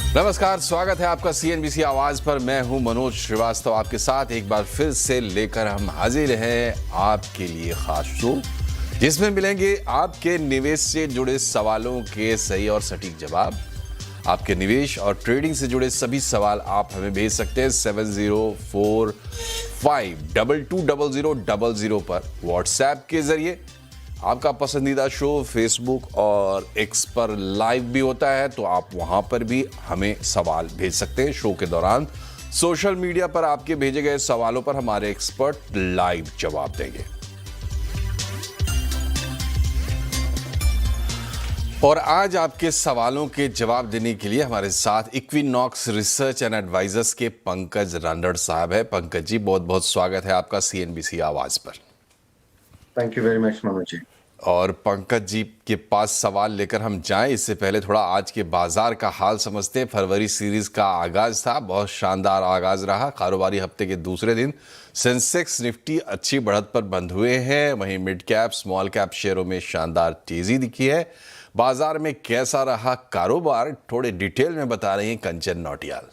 नमस्कार, स्वागत है आपका सीएनबीसी आवाज पर। मैं हूं मनोज श्रीवास्तव, आपके साथ एक बार फिर से लेकर हम हाजिर हैं आपके लिए खास शो, जिसमें मिलेंगे आपके निवेश से जुड़े सवालों के सही और सटीक जवाब। आपके निवेश और ट्रेडिंग से जुड़े सभी सवाल आप हमें भेज सकते हैं 7045220000 पर व्हाट्सएप के जरिए। आपका पसंदीदा शो फेसबुक और एक्स पर लाइव भी होता है, तो आप वहां पर भी हमें सवाल भेज सकते हैं। शो के दौरान सोशल मीडिया पर आपके भेजे गए सवालों पर हमारे एक्सपर्ट लाइव जवाब देंगे। और आज आपके सवालों के जवाब देने के लिए हमारे साथ इक्विनॉक्स रिसर्च एंड एडवाइजर्स के पंकज रानड़ साहब है। पंकज जी, बहुत बहुत स्वागत है आपका सीएनबीसी आवाज पर। Thank you very much Manoj ji. और पंकज जी के पास सवाल लेकर हम जाएं, इससे पहले थोड़ा आज के बाजार का हाल समझते हैं। फरवरी सीरीज का आगाज था, बहुत शानदार आगाज रहा। कारोबारी हफ्ते के दूसरे दिन सेंसेक्स निफ्टी अच्छी बढ़त पर बंद हुए हैं, वहीं मिड कैप स्मॉल कैप शेयरों में शानदार तेजी दिखी है। बाजार में कैसा रहा कारोबार, थोड़े डिटेल में बता रही हैं कंचन नौटियाल।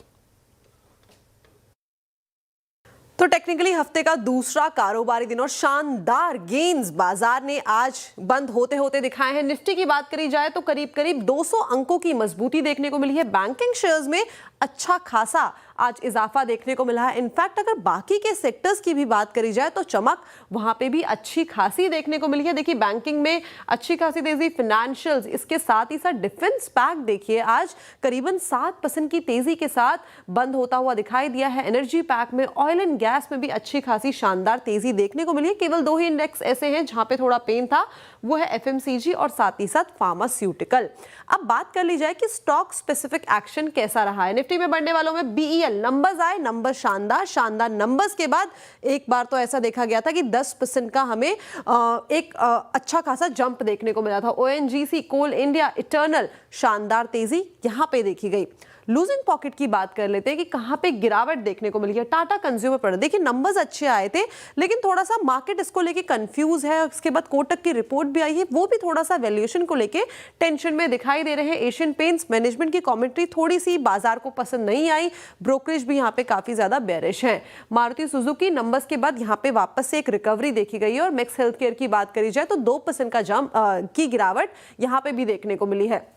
तो टेक्निकली हफ्ते का दूसरा कारोबारी दिन और शानदार गेन्स बाजार ने आज बंद होते होते दिखाए हैं। निफ्टी की बात करी जाए तो करीब करीब 200 अंकों की मजबूती देखने को मिली है। बैंकिंग शेयर्स में अच्छा खासा आज इजाफा देखने को मिला है। इनफैक्ट अगर बाकी के सेक्टर्स की भी बात करी जाए तो चमक वहां पे भी अच्छी खासी देखने को मिली है। देखिए, बैंकिंग में अच्छी खासी तेजी, फाइनेंशियल्स, इसके साथ ही साथ डिफेंस पैक देखिए आज करीबन 7% की तेजी के साथ बंद होता हुआ दिखाई दिया है। एनर्जी पैक में, ऑयल एंड गैस में भी अच्छी खासी शानदार तेजी देखने को मिली है। केवल 2 ही इंडेक्स ऐसे हैं जहां पे थोड़ा पेन था, वो है एफएमसीजी और साथ ही साथ फार्मास्यूटिकल। अब बात कर ली जाए कि स्टॉक स्पेसिफिक एक्शन कैसा रहा है। निफ्टी में बढ़ने वालों में बीईएल नंबर्स आए, नंबर शानदार नंबर्स के बाद एक बार तो ऐसा देखा गया था कि 10% का हमें एक अच्छा खासा जंप देखने को मिला था। ओएनजीसी, कोल इंडिया, इटर्नल, शानदार तेजी यहां पे देखी गई। लूजिंग पॉकेट की बात कर लेते हैं कि कहां पे गिरावट देखने को मिली है। टाटा कंज्यूमर प्रोडक्ट, देखिए नंबर्स अच्छे आए थे लेकिन थोड़ा सा मार्केट इसको लेके कंफ्यूज है। उसके बाद कोटक की रिपोर्ट भी आई है, वो भी थोड़ा सा वैल्यूएशन को लेके टेंशन में दिखाई दे रहे हैं। एशियन पेंट्स मैनेजमेंट की कमेंट्री थोड़ी सी बाजार को पसंद नहीं आई। ब्रोकरेज भी यहाँ पे काफी ज्यादा बेरिश है। मारुति सुजुकी नंबर्स के बाद यहाँ पे वापस से एक रिकवरी देखी गई है। और मैक्स हेल्थ केयर की बात करी जाए तो 2% का जंप की गिरावट यहाँ पे भी देखने को मिली है।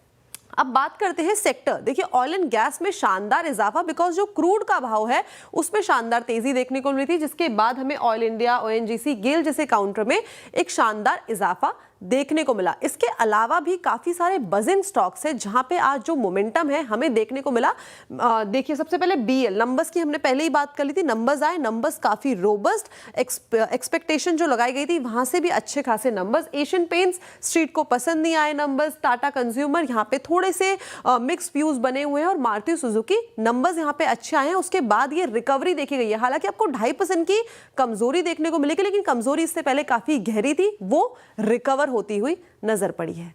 अब बात करते हैं सेक्टर। देखिए, ऑयल एंड गैस में शानदार इजाफा, बिकॉज जो क्रूड का भाव है उसमें शानदार तेजी देखने को मिली थी, जिसके बाद हमें ऑयल इंडिया, ओएनजीसी, गेल जैसे काउंटर में एक शानदार इजाफा देखने को मिला। इसके अलावा भी काफी सारे बजिंग स्टॉक्स हैं जहां पे आज जो मोमेंटम है हमें देखने को मिला। देखिए, सबसे पहले बीएल नंबर्स की हमने पहले ही बात कर ली थी। नंबर्स आए, नंबर्स काफी रोबस्ट, एक्सपेक्टेशन जो लगाई गई थी वहां से भी अच्छे खासे नंबर्स। एशियन पेंट्स स्ट्रीट को पसंद नहीं आए नंबर्स। टाटा कंज्यूमर यहाँ पे थोड़े से मिक्स व्यूज बने हुए हैं और मारुति सुजुकी नंबर्स यहाँ पे अच्छे आए हैं। उसके बाद ये रिकवरी देखी गई है। हालांकि आपको 2.5% की कमजोरी देखने को मिलेगी, लेकिन कमजोरी इससे पहले काफी गहरी थी, वो रिकवर होती हुई नजर पड़ी है।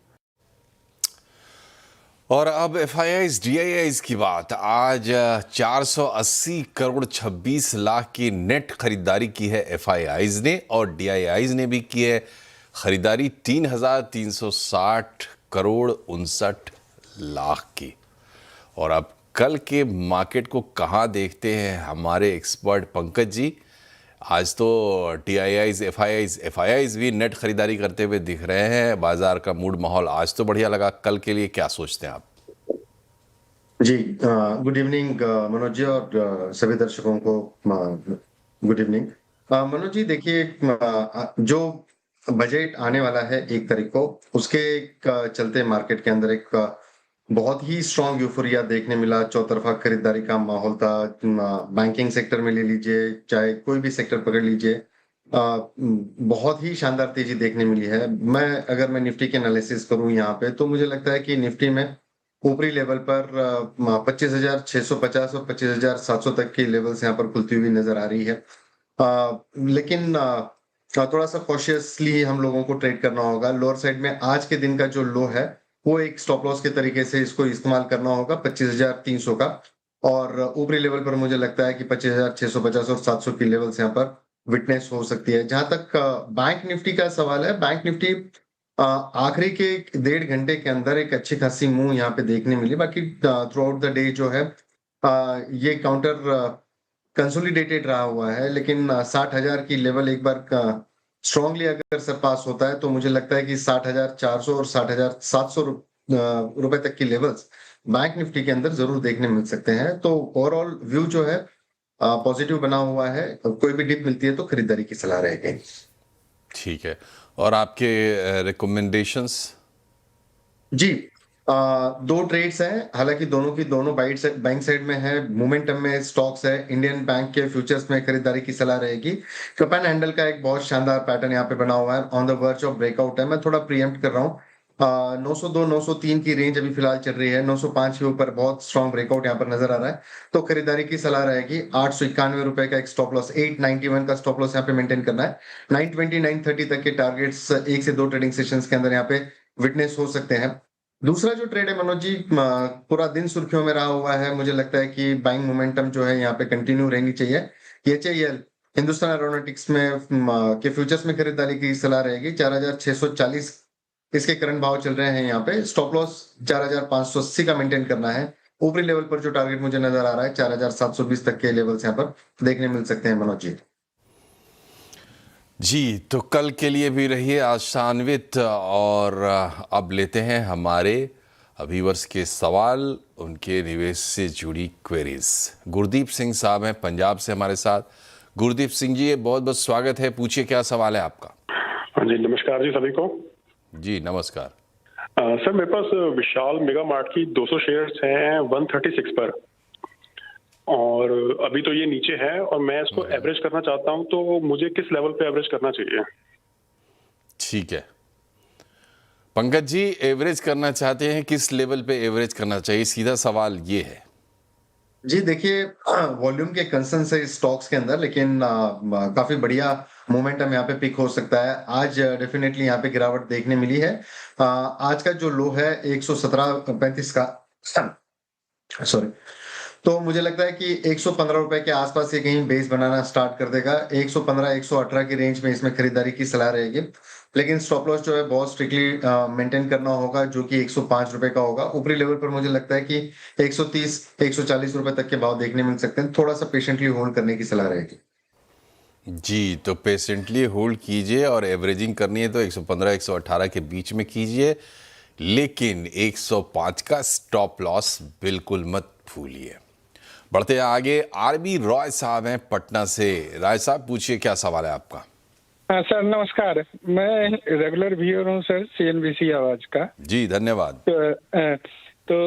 और अब एफआईआईज डीआईआईज की बात। आज 480 करोड़ 26 लाख की नेट खरीदारी की है एफआईआईज ने, और डीआईआईज ने भी की है खरीदारी 3,360 करोड़ 59 लाख की। और अब कल के मार्केट को कहाँ देखते हैं हमारे एक्सपर्ट पंकज जी। आज तो टीआईआईज, एफआईआईज भी नेट खरीदारी करते हुए दिख रहे हैं। बाजार का मूड माहौल आज तो बढ़िया लगा, कल के लिए क्या सोचते हैं आप? जी, गुड इवनिंग मनोज जी और सभी दर्शकों को गुड इवनिंग। मनोज जी, देखिए, जो बजट आने वाला है 1 तारीख को, उसके चलते मार्केट के अंदर एक बहुत ही स्ट्रॉन्ग यूफोरिया देखने मिला। चौतरफा खरीदारी का माहौल था। बैंकिंग सेक्टर में ले लीजिए, चाहे कोई भी सेक्टर पकड़ लीजिए, बहुत ही शानदार तेजी देखने मिली है। अगर मैं निफ्टी के एनालिसिस करूं यहाँ पे, तो मुझे लगता है कि निफ्टी में ऊपरी लेवल पर 25,650 और 25,700 तक की लेवल्स यहाँ पर खुलती हुई नजर आ रही है। लेकिन थोड़ा सा कॉशियसली हम लोगों को ट्रेड करना होगा। लोअर साइड में आज के दिन का जो लो है वो एक स्टॉप लॉस के तरीके से इसको इस्तेमाल करना होगा 25,300 का। और ऊपरी लेवल पर मुझे लगता है कि 25,650 और 700 की लेवल्स यहाँ पर विटनेस हो सकती है। जहां तक बैंक निफ्टी का सवाल है, बैंक निफ्टी आखिरी के 1.5 घंटे के अंदर एक अच्छी खासी मूव यहाँ पे देखने मिली। बाकी थ्रू आउट द डे जो है ये काउंटर कंसोलिडेटेड रहा हुआ है, लेकिन 60,000 की लेवल एक बार स्ट्रांगली अगर सरपास होता है तो मुझे लगता है कि 60,400 और 60,700 रुपए तक की लेवल्स बैंक निफ्टी के अंदर जरूर देखने मिल सकते हैं। तो ओवरऑल व्यू जो है पॉजिटिव बना हुआ है। कोई भी डिप मिलती है तो खरीदारी की सलाह रहेगी। ठीक है, और आपके रिकमेंडेशंस? जी, 2 ट्रेड्स हैं, हालाँकि दोनों की दोनों बैंक साइड में है, मोमेंटम में स्टॉक्स है। इंडियन बैंक के फ्यूचर्स में खरीदारी की सलाह रहेगी। कप एंड हैंडल का एक बहुत शानदार पैटर्न यहाँ पे बना हुआ है, on the verge of breakout है। मैं थोड़ा प्रीएम्प्ट कर रहा हूँ। 902, 903 की रेंज अभी फिलहाल चल रही है। 905 के ऊपर बहुत स्ट्रॉन्ग ब्रेकआउट यहाँ पर नजर आ रहा है, तो खरीदारी की सलाह रहेगी। 891 रुपए का एक स्टॉप लॉस, 891 का स्टॉप लॉस यहाँ पे मेंटेन करना है। 920, 930 तक के टारगेट्स 1 से 2 ट्रेडिंग सेशंस के अंदर यहाँ पे विटनेस हो सकते हैं। दूसरा जो ट्रेड है मनोज जी, पूरा दिन सुर्खियों में रहा हुआ है। मुझे लगता है कि बाइंग मोमेंटम जो है यहाँ पे कंटिन्यू रहनी चाहिए। HAL हिंदुस्तान एरोनॉटिक्स में के फ्यूचर्स में खरीदारी की सलाह रहेगी। 4,640 इसके करंट भाव चल रहे हैं। यहाँ पे स्टॉप लॉस 4,580 का मेंटेन करना है। ऊपरी लेवल पर जो टारगेट मुझे नजर आ रहा है 4,720 तक के लेवल्स यहाँ पर देखने मिल सकते हैं मनोज जी। जी, तो कल के लिए भी रहिए आशान्वित। और अब लेते हैं हमारे व्यूअर्स के सवाल, उनके निवेश से जुड़ी क्वेरीज। गुरदीप सिंह साहब हैं पंजाब से हमारे साथ। गुरदीप सिंह जी, बहुत बहुत स्वागत है, पूछिए क्या सवाल है आपका। हाँ जी, नमस्कार जी सभी को। जी नमस्कार। सर मेरे पास विशाल मेगा मार्ट की 200 शेयर्स हैं 136 पर, और अभी तो ये नीचे है और मैं इसको एवरेज करना चाहता हूं, तो मुझे किस लेवल पे एवरेज करना चाहिए? ठीक है पंकज जी, एवरेज करना चाहते हैं, किस लेवल पे एवरेज करना चाहिए, सीधा सवाल ये है। जी देखिए, वॉल्यूम के कंसर्न से स्टॉक्स के अंदर, लेकिन काफी बढ़िया मोमेंटम यहाँ पे पिक हो सकता है। आज डेफिनेटली यहाँ पे गिरावट देखने मिली है। आज का जो लो है 117.35 का, सॉरी, तो मुझे लगता है कि 115 रुपए के आसपास ये कहीं बेस बनाना स्टार्ट कर देगा। 115, 118 की रेंज में इसमें खरीदारी की सलाह रहेगी, लेकिन स्टॉप लॉस जो है बहुत स्ट्रिक्टली मेंटेन करना होगा, जो कि 105 रुपए का होगा। ऊपरी लेवल पर मुझे लगता है कि 130, 140 रुपए तक के भाव देखने मिल सकते हैं। थोड़ा सा पेशेंटली होल्ड करने की सलाह रहेगी। जी, तो पेशेंटली होल्ड कीजिए, और एवरेजिंग करनी है तो 115, 118 के बीच में कीजिए, लेकिन 105 का स्टॉप लॉस बिल्कुल मत भूलिए। बढ़ते हैं आगे। आरबी रॉय साहब हैं पटना से। राय साहब, पूछिए क्या सवाल है आपका। सर नमस्कार, मैं रेगुलर व्यूअर हूँ सर CNBC आवाज का। जी धन्यवाद। तो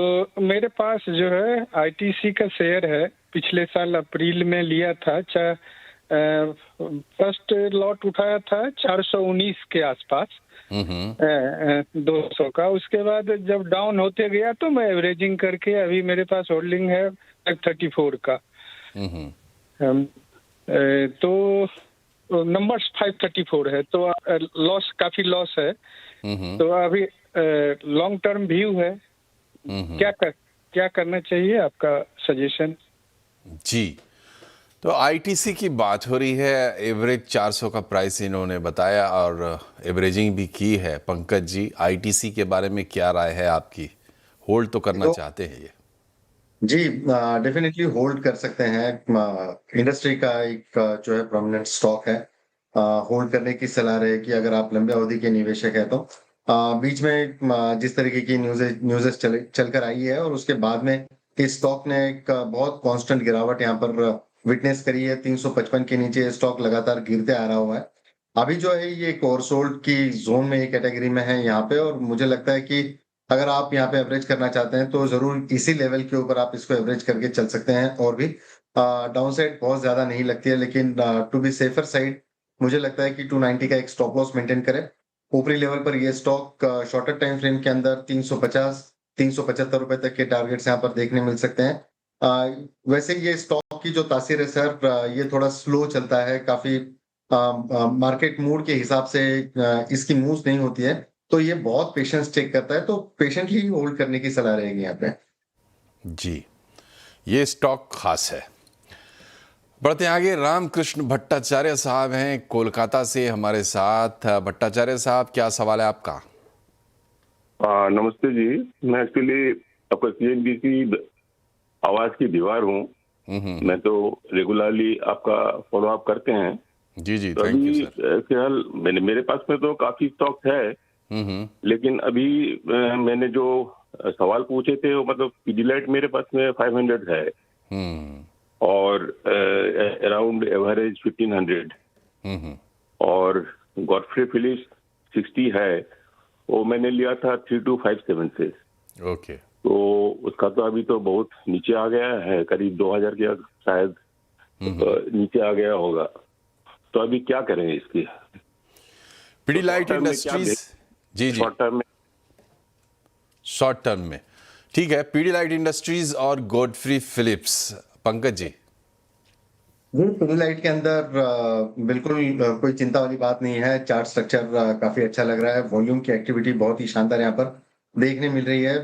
मेरे पास जो है ITC का शेयर है, पिछले साल अप्रैल में लिया था। फर्स्ट लॉट उठाया था 419 के आसपास 200 का। उसके बाद जब डाउन होते गया तो मैं एवरेजिंग करके अभी मेरे पास होल्डिंग है 34 का। तो नंबर्स 534 है, तो लॉस काफी लॉस है। तो अभी लॉन्ग टर्म व्यू है, क्या करना चाहिए, आपका सजेशन? जी, तो ITC की बात हो रही है। एवरेज 400 का प्राइस इन्होंने बताया और एवरेजिंग भी की है। पंकज जी, ITC के बारे में क्या राय है आपकी? होल्ड तो करना चाहते हैं ये? जी, डेफिनेटली होल्ड कर सकते हैं। इंडस्ट्री का एक जो है प्रोमिनेंट स्टॉक है, होल्ड करने की सलाह रहेगी अगर आप लंबे अवधि के निवेशक है तो। बीच में जिस तरीके की न्यूज़ेस चलकर आई है, और उसके बाद में इस स्टॉक ने एक बहुत कांस्टेंट गिरावट यहाँ पर विटनेस करी है। 355 के नीचे स्टॉक लगातार गिरते आ रहा हुआ है। अभी जो है ये एक ओवरसोल्ड की जोन में, एक कैटेगरी में है यहाँ पे, और मुझे लगता है कि अगर आप यहाँ पे एवरेज करना चाहते हैं तो जरूर इसी लेवल के ऊपर आप इसको एवरेज करके चल सकते हैं। और भी डाउन साइड बहुत ज्यादा नहीं लगती है, लेकिन टू बी सेफर साइड मुझे लगता है कि 290 का एक स्टॉप लॉस मेंटेन करें। ऊपरी लेवल पर ये स्टॉक शॉर्टर टाइम फ्रेम के अंदर 350, 375 रुपए तक के टारगेट्स यहाँ पर देखने मिल सकते हैं। वैसे ये स्टॉक की जो तासीर है सर, ये थोड़ा स्लो चलता है, काफी मार्केट मूड के हिसाब से इसकी मूव्स नहीं होती है, तो ये बहुत पेशेंस टेक करता है, तो पेशेंटली होल्ड करने की सलाह रहेगी यहाँ पे। जी, ये स्टॉक खास है। बढ़ते हैं आगे। रामकृष्ण भट्टाचार्य साहब हैं कोलकाता से हमारे साथ। भट्टाचार्य साहब, क्या सवाल है आपका? नमस्ते जी। मैं एक्चुअली आपका CNBC आवाज की दीवार हूँ। मैं तो रेगुलरली आपका फॉलो अप करते हैं। जी जी, तो थैंक यू अभी सर। फिलहाल मेरे पास में तो काफी स्टॉक है, लेकिन अभी मैंने जो सवाल पूछे थे वो मतलब पीडीलाइट मेरे पास में 500 है और अराउंड एवरेज 1500 और गॉडफ्रे फिलिप्स 60 है, वो मैंने लिया था 3257 से। ओके। तो उसका तो अभी तो बहुत नीचे आ गया है, करीब 2000 के शायद नीचे आ गया होगा। तो अभी क्या करें इसकी? पीडीलाइट इंडस्ट्रीज, जी जी, शॉर्ट टर्म में शॉर्ट टर्म में ठीक है। पीडीलाइट इंडस्ट्रीज और गॉडफ्री फिलिप्स, पंकज जी। जी, पीडीलाइट के अंदर बिल्कुल कोई चिंता वाली बात नहीं है। चार्ट स्ट्रक्चर काफी अच्छा लग रहा है। वॉल्यूम की एक्टिविटी बहुत ही शानदार यहाँ पर देखने मिल रही है।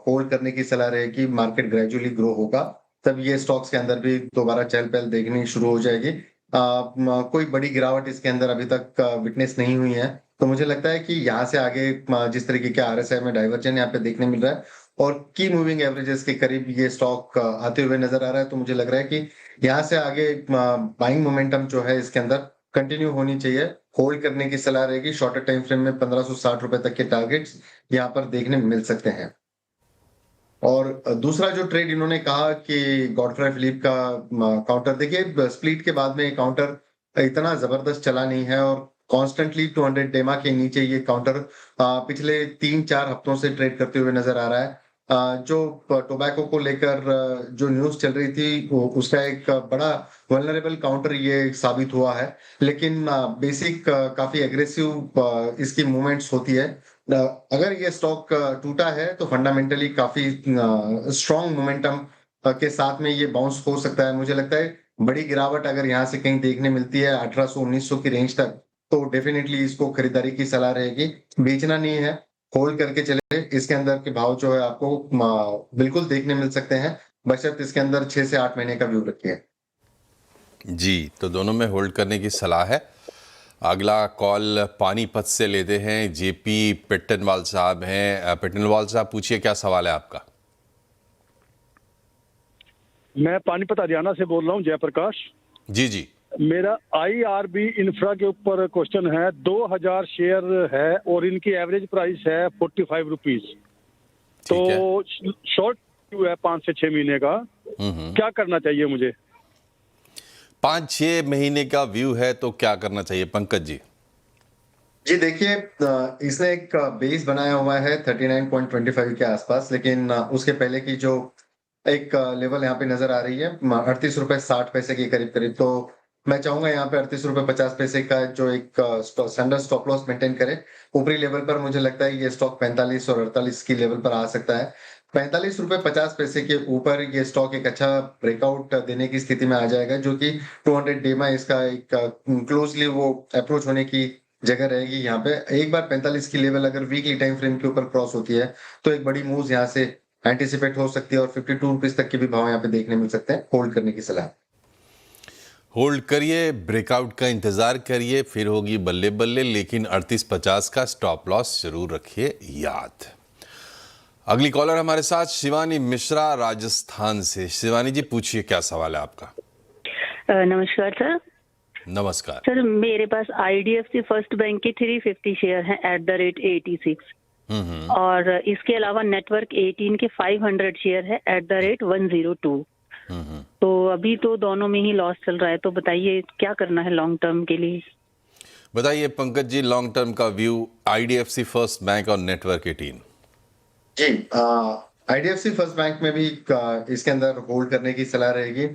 होल्ड करने की सलाह रहेगी। मार्केट ग्रेजुअली ग्रो होगा तब ये स्टॉक्स के अंदर भी दोबारा चहल पहल देखनी शुरू हो जाएगी। कोई बड़ी गिरावट इसके अंदर अभी तक विटनेस नहीं हुई है, तो मुझे लगता है कि यहाँ से आगे जिस तरीके के RSI में डाइवर्जन यहाँ पे देखने मिल रहा है और की मूविंग एवरेजेस के करीब ये स्टॉक आते हुए नजर आ रहा है, तो मुझे लग रहा है कि यहाँ से आगे बाइंग मोमेंटम जो है इसके अंदर कंटिन्यू होनी चाहिए। होल्ड करने की सलाह रहेगी। शॉर्टर टाइम फ्रेम में 1560 रुपए तक के टारगेट्स यहाँ पर देखने मिल सकते हैं। और दूसरा जो ट्रेड इन्होंने कहा कि गॉडफ्रे फिलिप का काउंटर, देखिए स्प्लिट के बाद में काउंटर इतना जबरदस्त चला नहीं है और कॉन्स्टेंटली 200 डेमा के नीचे ये काउंटर पिछले 3-4 हफ्तों से ट्रेड करते हुए नजर आ रहा है। जो टोबैको को लेकर जो न्यूज चल रही थी उसका एक बड़ा वल्नरेबल काउंटर ये साबित हुआ है, लेकिन बेसिक काफी एग्रेसिव इसकी मूवमेंट्स होती है। अगर ये स्टॉक टूटा है तो फंडामेंटली काफी स्ट्रॉन्ग मोमेंटम के साथ में ये बाउंस हो सकता है। मुझे लगता है बड़ी गिरावट अगर यहाँ से कहीं देखने मिलती है 1800-1900 की रेंज तक, तो डेफिनेटली इसको खरीदारी की सलाह रहेगी। बेचना नहीं है, होल्ड करके चले। इसके अंदर के भाव जो है आपको बिल्कुल देखने मिल सकते हैं, बशर्ते इसके अंदर 6 से 8 महीने का व्यू रखिए। जी, तो दोनों में होल्ड करने की सलाह है। अगला कॉल पानीपत से लेते हैं। जेपी पिट्टनवाल साहब हैं। पिट्टनवाल साहब, पूछिए, क्या सवाल है आपका? मैं पानीपत हरियाणा से बोल रहा हूँ, जयप्रकाश। जी जी। मेरा IRB इंफ्रा के ऊपर क्वेश्चन है। 2000 शेयर है और इनकी एवरेज प्राइस है 45 रुपीज। तो शॉर्ट व्यू है 5 से 6 महीने का। क्या करना चाहिए मुझे? 5-6 महीने का व्यू है तो क्या करना चाहिए, पंकज जी? जी देखिए, इसने एक बेस बनाया हुआ है 39.25 के आसपास, लेकिन उसके पहले की जो एक लेवल यहाँ पे नजर आ रही है 38 रुपए 60 पैसे के करीब करीब। तो मैं चाहूंगा यहाँ पे 38 रुपए 50 पैसे का जो एक स्टैंडर्ड स्टॉप लॉस मेंटेन करे। ऊपरी लेवल पर मुझे लगता है ये स्टॉक 45 और 48 की लेवल पर आ सकता है। 45 रुपए 50 पैसे के ऊपर ये स्टॉक एक अच्छा ब्रेकआउट देने की स्थिति में आ जाएगा, जो कि 200 डे में इसका एक क्लोजली वो अप्रोच होने की जगह रहेगी। यहाँ पे एक बार 45 की लेवल अगर वीकली टाइम फ्रेम के ऊपर क्रॉस होती है तो एक बड़ी मूव यहाँ से एंटिसिपेट हो सकती है और 52 रुपीज तक के भी भाव यहाँ पे देखने मिल सकते हैं। होल्ड करने की सलाह। होल्ड करिए, ब्रेकआउट का इंतजार करिए, फिर होगी बल्ले बल्ले, लेकिन 38-50 का स्टॉप लॉस जरूर रखिए याद। अगली कॉलर हमारे साथ शिवानी मिश्रा, राजस्थान से। शिवानी जी, पूछिए, क्या सवाल है आपका? नमस्कार सर। नमस्कार सर, मेरे पास IDFC फर्स्ट बैंक के 350 शेयर हैं @86 और इसके अलावा नेटवर्क 18 के 500 शेयर है @102। तो अभी तो दोनों में ही लॉस चल रहा है, तो बताइए क्या करना है लॉन्ग टर्म के लिए? बताइए पंकज जी, लॉन्ग टर्म का व्यू IDFC फर्स्ट बैंक और नेटवर्क 18। जी, IDFC फर्स्ट बैंक में भी इसके अंदर होल्ड करने की सलाह रहेगी।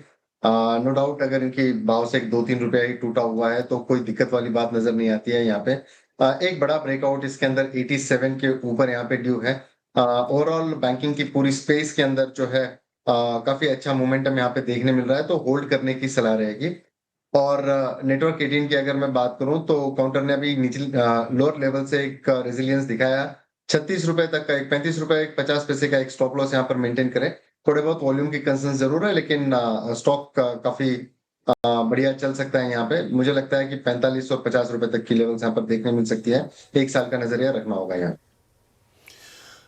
नो डाउट अगर इनकी भाव से 2-3 रुपया ही टूटा हुआ है तो कोई दिक्कत वाली बात नजर नहीं आती है। यहाँ पे एक बड़ा ब्रेकआउट इसके अंदर 87 के ऊपर यहाँ पे ड्यू है। ओवरऑल बैंकिंग की पूरी स्पेस के अंदर जो है काफी अच्छा मोमेंटम यहाँ पे देखने मिल रहा है, तो होल्ड करने की सलाह रहेगी। और नेटवर्क 18 की अगर मैं बात करूं तो काउंटर ने अभी निचले लोअर लेवल से एक रेजिलियंस दिखाया। 36 रुपए तक का एक 35 रुपए 50 पैसे का एक स्टॉप लॉस यहाँ पर मेंटेन करें। थोड़े बहुत वॉल्यूम की कंसर्न जरूर है, लेकिन स्टॉक काफी बढ़िया चल सकता है। यहाँ पे मुझे लगता है कि 45 और 50 रुपए तक की लेवल्स यहाँ पर देखने मिल सकती है। एक साल का नजरिया रखना होगा यहाँ।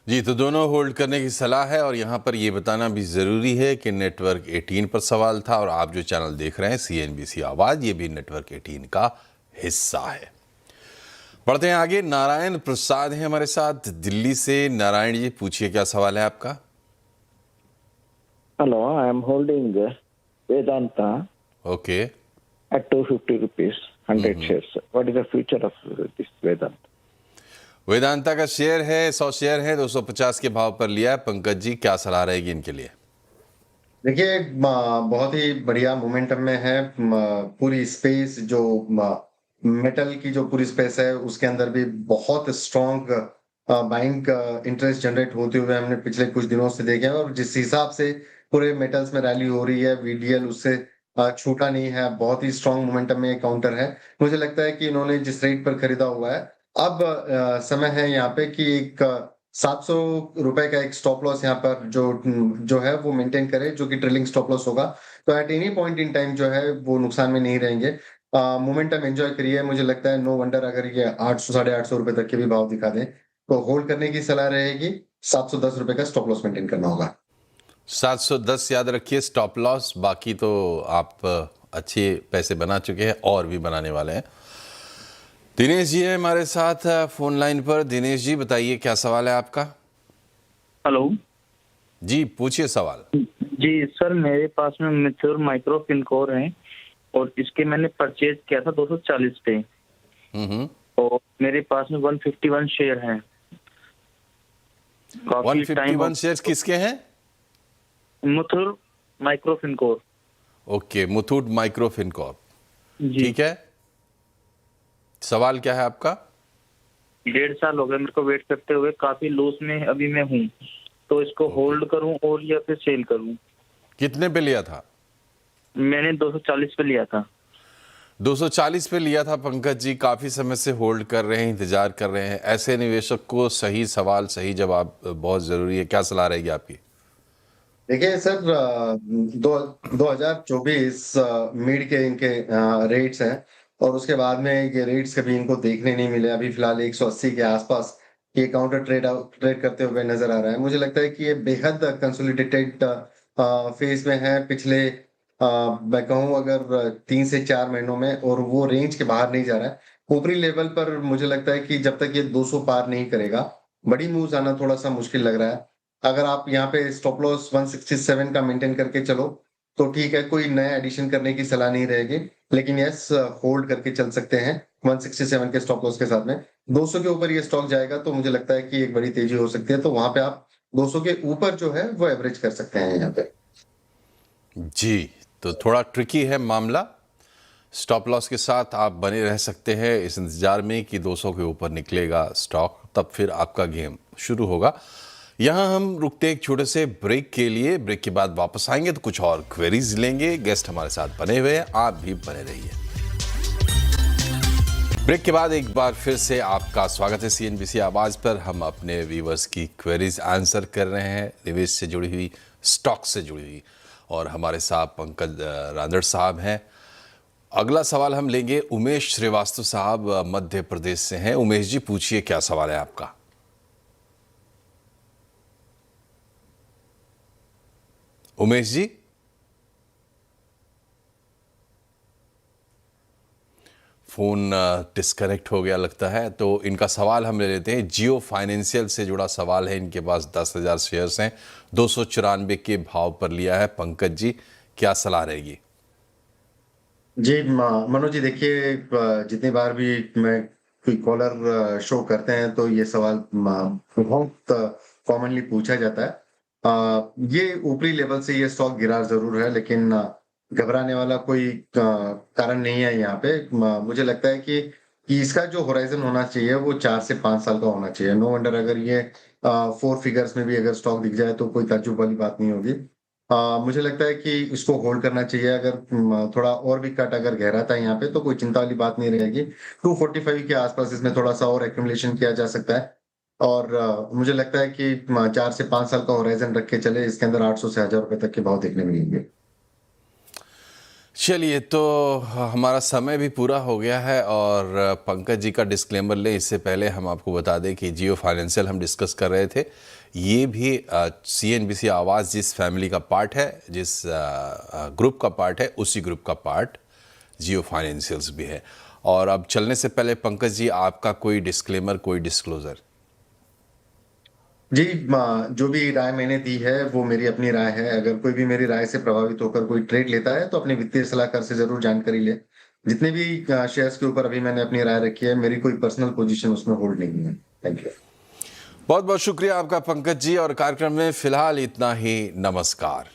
जी, तो दोनों होल्ड करने की सलाह है और यहाँ पर ये बताना भी ज़रूरी है कि नेटवर्क 18 पर सवाल था और आप जो चैनल देख रहे हैं CNBC आवाज़, ये भी नेटवर्क 18 का हिस्सा है। बढ़ते हैं आगे। नारायण प्रसाद हैं हमारे साथ दिल्ली से। नारायण जी, पूछिए, क्या सवाल है आपका? Hello, I am holding Vedanta okay. at 250 rupees, 100 shares. What is the future of this Vedanta? Vedanta का शेयर है, 100 शेयर है, 250 के भाव पर लिया है। पंकज जी, क्या सलाह रहेगी इनके लिए? देखिए, बहुत ही बढ़िया मोमेंटम में है। पूरी स्पेस जो मेटल की जो पूरी स्पेस है उसके अंदर भी बहुत स्ट्रॉन्ग बाइंग इंटरेस्ट जनरेट होते हुए हमने पिछले कुछ दिनों से देखे हैं। और जिस हिसाब से पूरे मेटल्स में रैली हो रही है, VDL उससे छूटा नहीं है। बहुत ही स्ट्रॉन्ग मोमेंटम में काउंटर है। मुझे लगता है कि इन्होंने जिस रेट पर खरीदा हुआ है, अब समय है यहाँ पे कि एक 700 रुपए का एक स्टॉप लॉस यहाँ पर जो है वो मेंटेन करे, जो कि ट्रेलिंग स्टॉप लॉस होगा। तो at any point in time जो है वो नुकसान में नहीं रहेंगे। मोमेंटम एंजॉय करिए। मुझे लगता है नो वंडर अगर ये 800 850 रुपए तक के भी भाव दिखा दें तो होल्ड करने की सलाह रहेगी। 710 रुपए का स्टॉप लॉस मेंटेन करना होगा। 710 याद रखिए स्टॉप लॉस। बाकी तो आप अच्छे पैसे बना चुके हैं और भी बनाने वाले हैं। दिनेश जी है हमारे साथ फोन लाइन पर। दिनेश जी, बताइए, क्या सवाल है आपका? हेलो जी, पूछिए सवाल। जी सर, मेरे पास में मैच्योर माइक्रो फिनकोर है और इसके मैंने परचेज किया था 240 पे और मेरे पास में 151 शेयर हैं। 151 शेयर्स किसके हैं? Muthoot micro Fincorp. Okay, Muthoot micro Fincorp. जी ठीक है, सवाल क्या है आपका? 1.5 साल हो गए मेरे को वेट करते हुए, काफी लॉस में अभी मैं हूँ, तो इसको होल्ड करूँ और या फिर सेल करूँ? कितने पे लिया था? मैंने 240 पे लिया था। 240 पे लिया था पंकज जी। काफी समय से होल्ड कर रहे हैं, इंतजार कर रहे हैं। ऐसे निवेशक को सही सवाल सही जवाब बहुत जरूरी है। क्या सलाह रहेगी आपकी? देखिए सर, 2024 मिड के इनके रेट्स हैं और उसके बाद में ये रेट्स कभी इनको देखने नहीं मिले। अभी फिलहाल 180 के आसपास ये काउंटर ट्रेड करते हुए नजर आ रहा है। मुझे लगता है कि ये बेहद कंसोलिडेटेड फेज में है पिछले मैं कहूँ अगर 3 से 4 महीनों में, और वो रेंज के बाहर नहीं जा रहा है। ऊपरी लेवल पर मुझे लगता है कि जब तक ये 200 पार नहीं करेगा, बड़ी मूव्स आना थोड़ा सा मुश्किल लग रहा है। अगर आप यहाँ पे स्टॉप लॉस 167 का मेंटेन करके चलो तो ठीक है, कोई नया एडिशन करने की सलाह नहीं रहेगी। लेकिन यस, होल्ड करके चल सकते हैं 167 के स्टॉप लॉस के साथ में। 200 के ऊपर ये स्टॉक जाएगा तो मुझे लगता है कि एक बड़ी तेजी हो सकती है। तो वहां पे आप 200 के ऊपर जो है वो एवरेज कर सकते हैं यहाँ पे। जी, तो थोड़ा ट्रिकी है मामला। स्टॉप लॉस के साथ आप बने रह सकते हैं इस इंतजार में कि 200 के ऊपर निकलेगा स्टॉक, तब फिर आपका गेम शुरू होगा। यहाँ हम रुकते एक छोटे से ब्रेक के लिए। ब्रेक के बाद वापस आएंगे तो कुछ और क्वेरीज लेंगे। गेस्ट हमारे साथ बने हुए हैं, आप भी बने रहिए। ब्रेक के बाद एक बार फिर से आपका स्वागत है CNBC आवाज पर। हम अपने व्यूवर्स की क्वेरीज आंसर कर रहे हैं, निवेश से जुड़ी हुई, स्टॉक से जुड़ी हुई, और हमारे साथ पंकज रांदड़ साहब हैं। अगला सवाल हम लेंगे। उमेश श्रीवास्तव साहब मध्य प्रदेश से हैं। उमेश जी, पूछिए, क्या सवाल है आपका? उमेश जी, फोन डिस्कनेक्ट हो गया लगता है, तो इनका सवाल हम ले लेते हैं। जियो फाइनेंशियल से जुड़ा सवाल है। इनके पास 10,000 शेयर्स हैं, 294 के भाव पर लिया है। पंकज जी, क्या सलाह रहेगी? जी मनोज जी, देखिए, जितनी बार भी मैं कोई कॉलर शो करते हैं तो ये सवाल बहुत कॉमनली पूछा जाता है। ये ऊपरी लेवल से ये स्टॉक गिरा जरूर है, लेकिन घबराने वाला कोई कारण नहीं है यहाँ पे। मुझे लगता है कि इसका जो होराइजन होना चाहिए वो 4 से 5 साल का होना चाहिए। नो वंडर अगर ये 4 फिगर्स में भी अगर स्टॉक दिख जाए तो कोई ताज्जुब वाली बात नहीं होगी। मुझे लगता है कि इसको होल्ड करना चाहिए। अगर थोड़ा और भी कट अगर गहराता है यहाँ पे तो कोई चिंता वाली बात नहीं रहेगी। 245 के आसपास इसमें थोड़ा सा और एक्यूमुलेशन किया जा सकता है। और मुझे लगता है कि 4 से 5 साल का होराइजन रख के चले, इसके अंदर 800 से 1000 रुपए तक के भाव देखने मिलेंगे। चलिए, तो हमारा समय भी पूरा हो गया है और पंकज जी का डिस्क्लेमर लें इससे पहले हम आपको बता दें कि जियो फाइनेंशियल हम डिस्कस कर रहे थे, ये भी CNBC आवाज़ जिस फैमिली का पार्ट है, जिस ग्रुप का पार्ट है, उसी ग्रुप का पार्ट जियो फाइनेंशियल्स भी है। और अब चलने से पहले पंकज जी, आपका कोई डिस्क्लेमर, कोई डिस्क्लोजर? जी, जो भी राय मैंने दी है वो मेरी अपनी राय है। अगर कोई भी मेरी राय से प्रभावित होकर कोई ट्रेड लेता है तो अपने वित्तीय सलाहकार से जरूर जानकारी ले। जितने भी शेयर्स के ऊपर अभी मैंने अपनी राय रखी है, मेरी कोई पर्सनल पोजीशन उसमें होल्ड नहीं है। Thank you. बहुत बहुत शुक्रिया आपका पंकज जी, और कार्यक्रम में फिलहाल इतना ही। नमस्कार।